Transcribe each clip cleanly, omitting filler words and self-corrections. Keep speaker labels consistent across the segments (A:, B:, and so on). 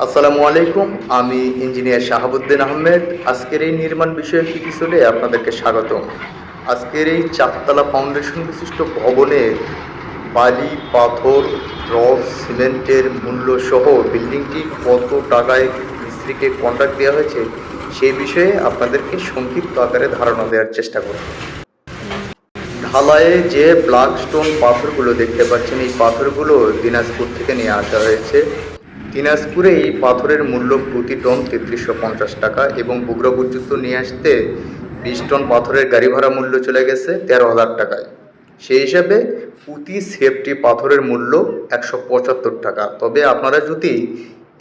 A: আসসালামু আলাইকুম। আমি ইঞ্জিনিয়ার শাহাবুদ্দিন আহমেদ। আজকের এই নির্মাণ বিষয়ক এপিসোডে আপনাদেরকে স্বাগতম। আজকের এই চারতলা ফাউন্ডেশন বিশিষ্ট ভবনের বালি, পাথর, রড, সিমেন্টের মূল্য সহ বিল্ডিংটি কত টাকায় মিস্ত্রিকে কন্ট্রাক্ট দেওয়া হয়েছে সেই বিষয়ে আপনাদেরকে সংক্ষিপ্ত আকারে ধারণা দেওয়ার চেষ্টা করব। ঢালাইয়ে যে ব্ল্যাক স্টোন পাথরগুলো দেখতে পাচ্ছেন, এই পাথরগুলো দিনাজপুর থেকে নিয়ে আসা হয়েছে। দিনাজপুরে এই পাথরের মূল্য প্রতি টন ৩৩৫০ টাকা এবং বগুড়া পর্যন্ত নিয়ে আসতে ২০ টন পাথরের গাড়ি ভাড়া মূল্য চলে গেছে ১৩,০০০ টাকায়। সেই হিসাবে প্রতি সেফটি পাথরের মূল্য ১৭৫ টাকা। তবে আপনারা যদি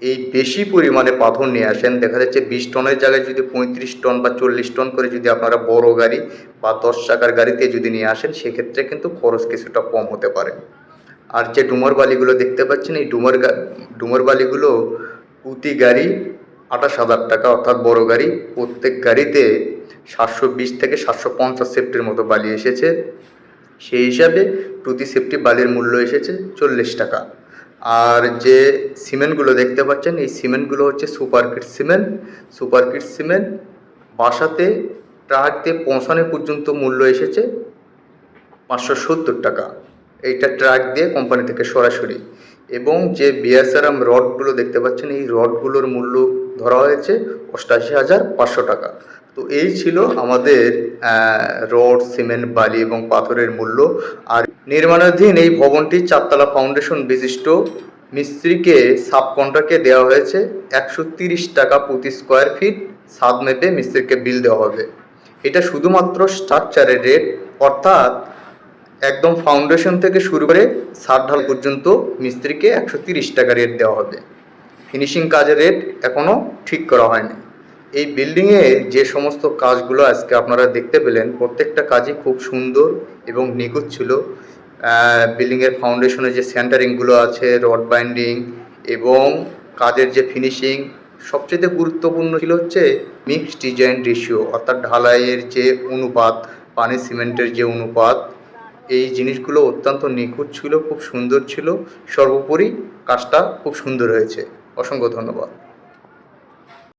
A: এই বেশি পরিমাণে পাথর নিয়ে আসেন, দেখা যাচ্ছে ২০ টনের জায়গায় যদি ৩৫ টন বা ৪০ টন করে যদি আপনারা বড় গাড়ি বা ১০ চাকার গাড়িতে যদি নিয়ে আসেন, সেক্ষেত্রে কিন্তু খরচ কিছুটা কম হতে পারে। আর যে ডুমর বালিগুলো দেখতে পাচ্ছেন, এই ডুমর বালিগুলো প্রতি গাড়ি ২৮,০০০ টাকা, অর্থাৎ বড় গাড়ি প্রত্যেক গাড়িতে ৭২০ থেকে ৭৫০ সেফটির মতো বালি এসেছে। সেই হিসাবে প্রতি সেফটি বালির মূল্য এসেছে ৪০ টাকা। আর যে সিমেন্টগুলো দেখতে পাচ্ছেন, এই সিমেন্টগুলো হচ্ছে সুপারকিট সিমেন্ট। সুপারকিট সিমেন্ট বাসাতে ট্রাক দিয়ে পৌঁছানো পর্যন্ত মূল্য এসেছে ৫৭০ টাকা। এইটা ট্রাক দিয়ে কোম্পানি থেকে সরাসরি। এবং যে বিএসআরএম রডগুলো দেখতে পাচ্ছেন, এই রডগুলোর মূল্য ধরা হয়েছে ৮৮,৫০০ টাকা। তো এই ছিল আমাদের রড, সিমেন্ট, বালি এবং পাথরের মূল্য। আর নির্মাণাধীন এই ভবনটি চারতলা ফাউন্ডেশন বিশিষ্ট মিস্ত্রিকে সাব কন্ট্রাক্টে দেওয়া হয়েছে ১৩০ টাকা প্রতি স্কোয়ার ফিট। ছাদ মেপে মিস্ত্রিকে বিল দেওয়া হবে। এটা শুধুমাত্র স্ট্রাকচারের রেট, অর্থাৎ একদম ফাউন্ডেশন থেকে শুরু করে ছাদ ঢাল পর্যন্ত মিস্ত্রিকে ১৩০ টাকা রেট দেওয়া হবে। ফিনিশিং কাজের রেট এখনও ঠিক করা হয়নি। এই বিল্ডিংয়ে যে সমস্ত কাজগুলো আজকে আপনারা দেখতে পেলেন, প্রত্যেকটা কাজই খুব সুন্দর এবং নিখুঁত ছিল। বিল্ডিংয়ের ফাউন্ডেশনে যে সেন্টারিংগুলো আছে, রড বাইন্ডিং এবং কাজের যে ফিনিশিং, সবচেয়ে গুরুত্বপূর্ণ ছিল হচ্ছে মিক্সড ডিজাইন রেশিও, অর্থাৎ ঢালাইয়ের যে অনুপাত, পানি সিমেন্টের যে অনুপাত, এই জিনিসগুলো অত্যন্ত নিখুঁত ছিল, খুব সুন্দর ছিল। সর্বোপরি কাজটা খুব সুন্দর হয়েছে। অসংখ্য ধন্যবাদ।